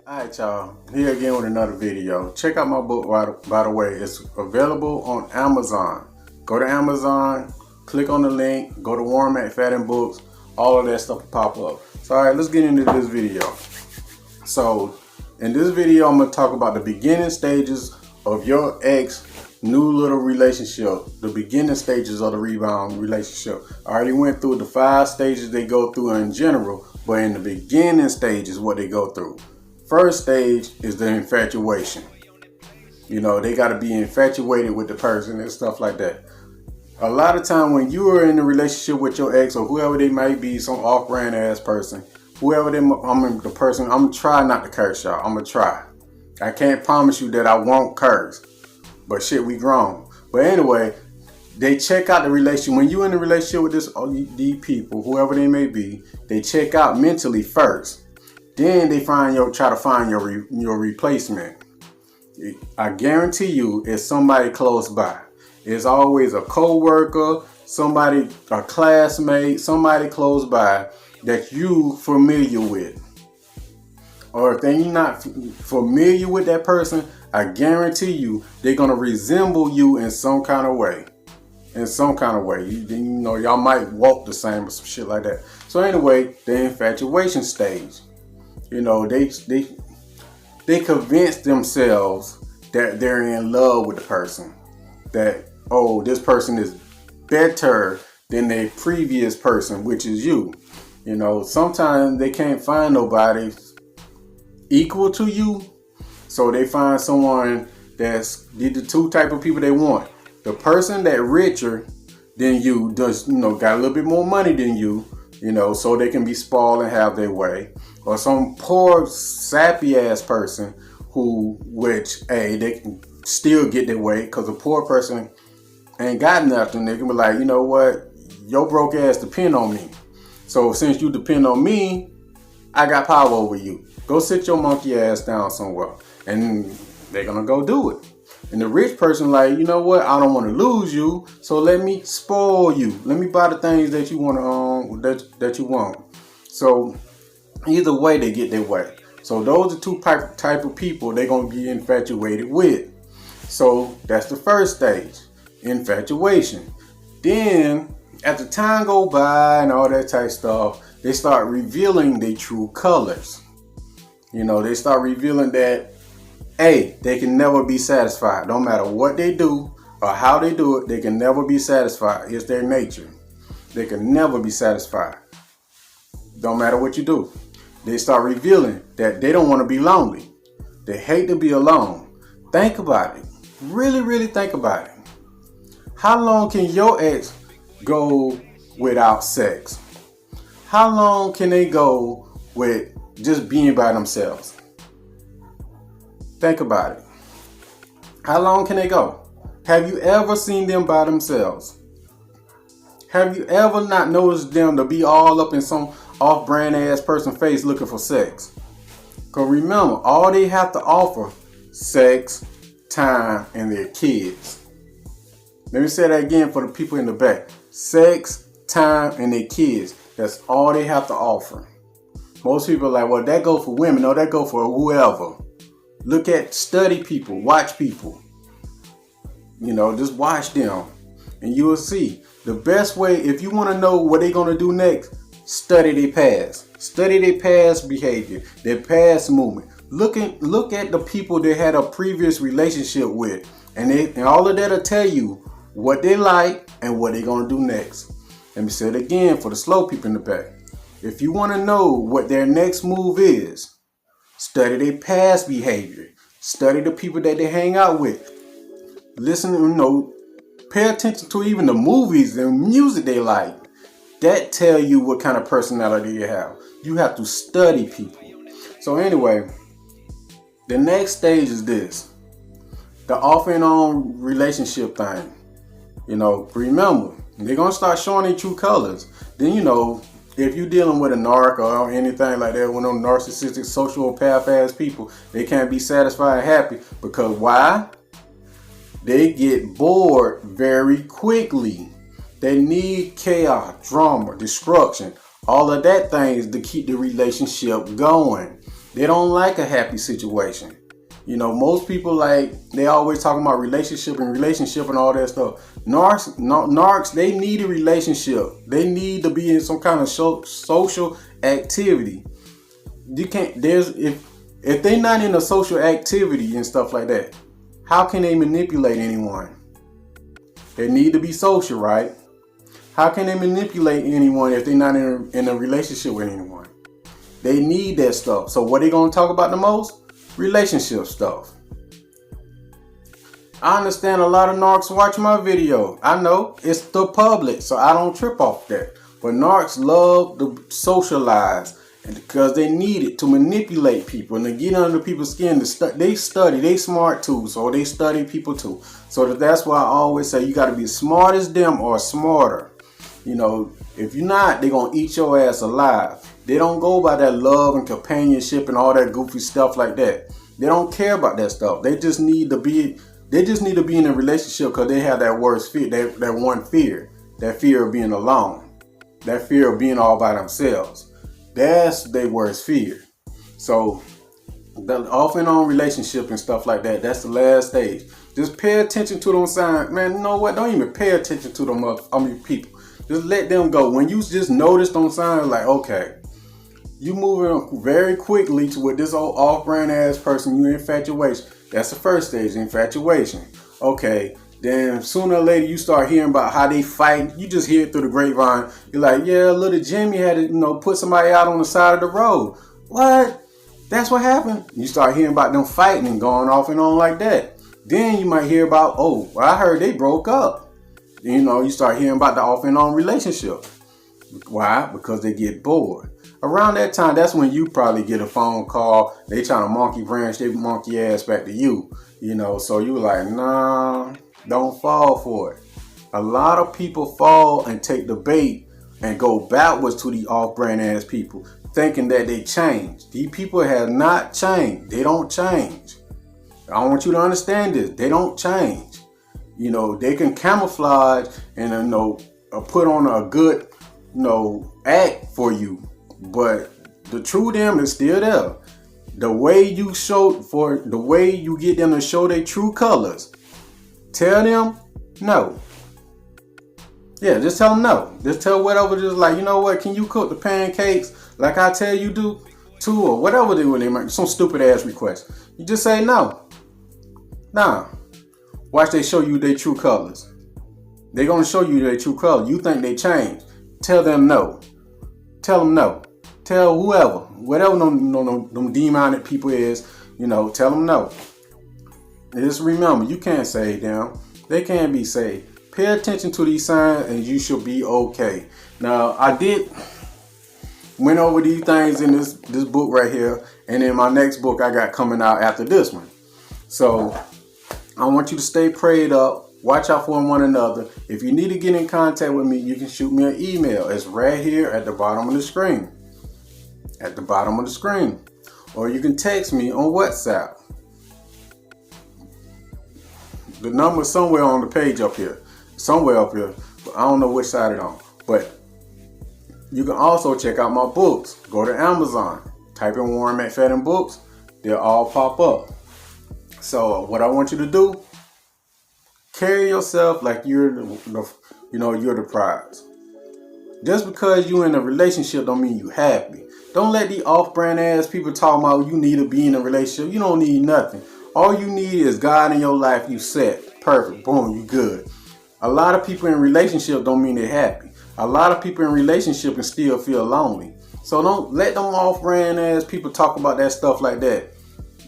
Alright, y'all, here again with another video. Check out my book, by the way. It's available on Amazon. Go to Amazon, click on the link, go to Warren McFadden Books, all of that stuff will pop up. So alright, let's get into this video. So in this video, I'm going to talk about the beginning stages of your ex new little relationship, the beginning stages of the rebound relationship. I already went through the 5 stages they go through in general, but in the beginning stages, what they go through. First stage is the infatuation. You know, they got to be infatuated with the person and stuff like that. A lot of time when you are in a relationship with your ex or whoever they might be, some off-brand ass person, whoever they, the person, I'm gonna try not to curse, y'all. I'm gonna try. I can't promise you that I won't curse, but shit, we grown. But anyway, they check out the relationship. When you're in a relationship with these people, whoever they may be, they check out mentally first. Then they try to find your replacement. I guarantee you, it's somebody close by. It's always a co-worker, somebody, a classmate, somebody close by that you familiar with. Or if they're not familiar with that person, I guarantee you they're gonna resemble you in some kind of way. In some kind of way, you know, y'all might walk the same or some shit like that. So anyway, the infatuation stage. You know, they convince themselves that they're in love with the person. That, oh, this person is better than their previous person, which is you. You know, sometimes they can't find nobody equal to you. So they find someone that's the 2 type of people they want. The person that richer than you, does, you know, got a little bit more money than you, you know, so they can be spoiled and have their way. Or some poor, sappy ass person they can still get their way because a poor person ain't got nothing. They can be like, you know what, your broke ass depend on me. So since you depend on me, I got power over you. Go sit your monkey ass down somewhere. And they're gonna go do it. And the rich person like, you know what, I don't want to lose you, so let me spoil you. Let me buy the things that you want that you want. So either way, they get their way. So those are 2 type of people they're gonna be infatuated with. So that's the first stage, infatuation. Then as the time go by and all that type of stuff, they start revealing their true colors. You know, they start revealing that, hey, they can never be satisfied. No matter what they do or how they do it, they can never be satisfied. It's their nature. They can never be satisfied. Don't matter what you do. They start revealing that they don't want to be lonely. They hate to be alone. Think about it. Really, really think about it. How long can your ex go without sex? How long can they go with just being by themselves? Think about it. How long can they go? Have you ever seen them by themselves? Have you ever not noticed them to be all up in some off-brand ass person face looking for sex? Because remember, all they have to offer, sex, time, and their kids. Let me say that again for the people in the back. Sex, time, and their kids. That's all they have to offer. Most people are like, well, that go for women. No, that go for whoever. Study people, watch people. You know, just watch them. And you will see. The best way, if you want to know what they're going to do next, study their past. Study their past behavior, their past movement. Look at the people they had a previous relationship with. And all of that will tell you what they like and what they're going to do next. Let me say it again for the slow people in the back. If you want to know what their next move is, study their past behavior. Study the people that they hang out with. Listen, you know, pay attention to even the movies and music they like. That tell you what kind of personality you have. You have to study people. So anyway, the next stage is this. The off and on relationship thing. You know, remember, they're going to start showing their true colors. Then, you know, if you're dealing with a narc or anything like that, one of them narcissistic, sociopath ass people, they can't be satisfied and happy. Because why? They get bored very quickly. They need chaos, drama, destruction, all of that things to keep the relationship going. They don't like a happy situation. You know, most people, like, they always talking about relationship and all that stuff. Narcs, they need a relationship. They need to be in some kind of social activity. You can't, if they not in a social activity and stuff like that, how can they manipulate anyone? They need to be social, right? How can they manipulate anyone if they're not in a relationship with anyone? They need that stuff. So what are they going to talk about the most? Relationship stuff. I understand a lot of narcs watch my video. I know it's the public, so I don't trip off that. But narcs love to socialize, and because they need it to manipulate people and to get under people's skin. They study. They smart too, so they study people too. So that's why I always say you got to be smart as them or smarter. You know, if you're not, they're going to eat your ass alive. They don't go by that love and companionship and all that goofy stuff like that. They don't care about that stuff. They just need to be in a relationship because they have that worst fear, that one fear, that fear of being alone, that fear of being all by themselves. That's their worst fear. So the off and on relationship and stuff like that, that's the last stage. Just pay attention to them signs. Man, you know what? Don't even pay attention to them people. Just let them go. When you just notice them signs, like, okay, you moving very quickly to with this old off-brand ass person, you infatuation. That's the first stage, infatuation. Okay, then sooner or later you start hearing about how they fight. You just hear it through the grapevine. You're like, yeah, little Jimmy had to, put somebody out on the side of the road. What? That's what happened? You start hearing about them fighting and going off and on like that. Then you might hear about, oh, well, I heard they broke up. You start hearing about the off and on relationship. Why? Because they get bored. Around that time, that's when you probably get a phone call. They trying to monkey branch their monkey ass back to you. So you like, nah, don't fall for it. A lot of people fall and take the bait and go backwards to the off-brand ass people, thinking that they change. These people have not changed. They don't change. I want you to understand this. They don't change. They can camouflage and put on a good act for you, but the true them is still there. The way you get them to show their true colors, tell them no. Yeah, just tell them no. Just tell whatever, just like, you know what, can you cook the pancakes like I tell you do too, or whatever they make some stupid ass request. You just say no. Nah. Watch they show you their true colors. They're going to show you their true colors. You think they changed. Tell them no. Tell them no. Tell whatever them demonic people is, tell them no. Just remember, you can't save them. They can't be saved. Pay attention to these signs and you should be okay. Now, I went over these things in this book right here, and in my next book I got coming out after this one. So I want you to stay prayed up. Watch out for one another. If you need to get in contact with me, you can shoot me an email. It's right here at the bottom of the screen. At the bottom of the screen. Or you can text me on WhatsApp. The number's somewhere on the page up here. Somewhere up here. But I don't know which side it's on. But you can also check out my books. Go to Amazon. Type in Warren McFadden books. They'll all pop up. So what I want you to do, carry yourself like you're the prize. Just because you're in a relationship don't mean you happy. Don't let the off-brand ass people talk about you need to be in a relationship. You don't need nothing. All you need is God in your life. You set. Perfect. Boom. You good. A lot of people in relationship don't mean they're happy. A lot of people in relationship and still feel lonely. So don't let them off-brand ass people talk about that stuff like that.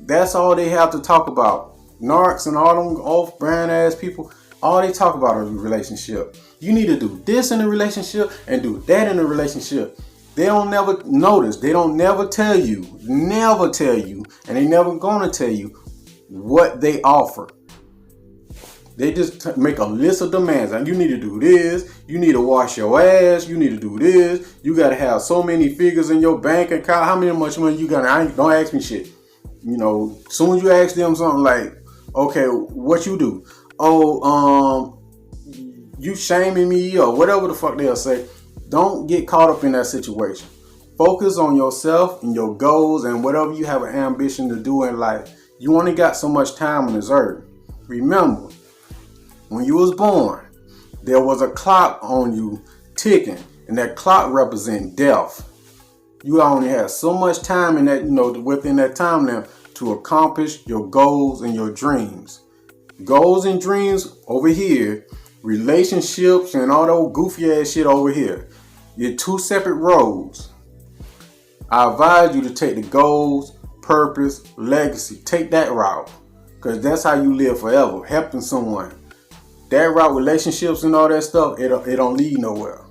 That's all they have to talk about. Narcs and all them off-brand ass people, all they talk about is a relationship. You need to do this in a relationship and do that in a relationship. They don't never notice. They don't never tell you, and they never gonna tell you what they offer. They just make a list of demands. And you need to do this. You need to wash your ass. You need to do this. You got to have so many figures in your bank account. How much money you got? Don't ask me shit. Soon as you ask them something like, okay, what you do? Oh, you shaming me or whatever the fuck they'll say. Don't get caught up in that situation. Focus on yourself and your goals and whatever you have an ambition to do in life. You only got so much time on this earth. Remember, when you was born, there was a clock on you ticking, and that clock represents death. You only have so much time in that, within that time now to accomplish your goals and your dreams. Goals and dreams over here, relationships and all that goofy ass shit over here. You're two separate roads. I advise you to take the goals, purpose, legacy. Take that route, because that's how you live forever, helping someone. That route, relationships and all that stuff, it don't lead nowhere.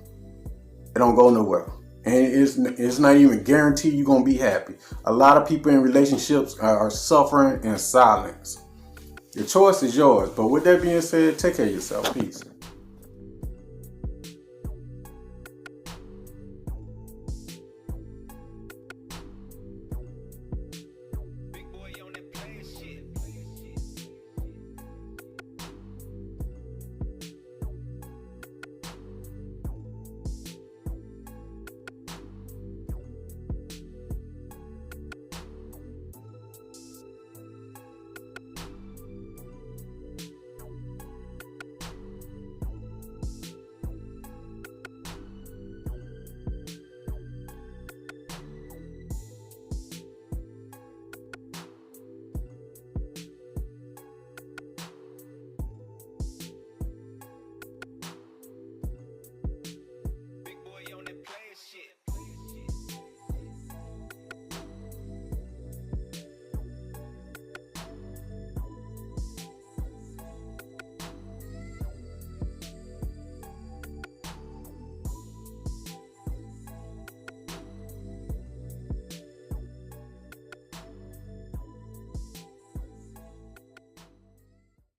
It don't go nowhere. And it's not even guaranteed you're going to be happy. A lot of people in relationships are suffering in silence. Your choice is yours. But with that being said, take care of yourself. Peace.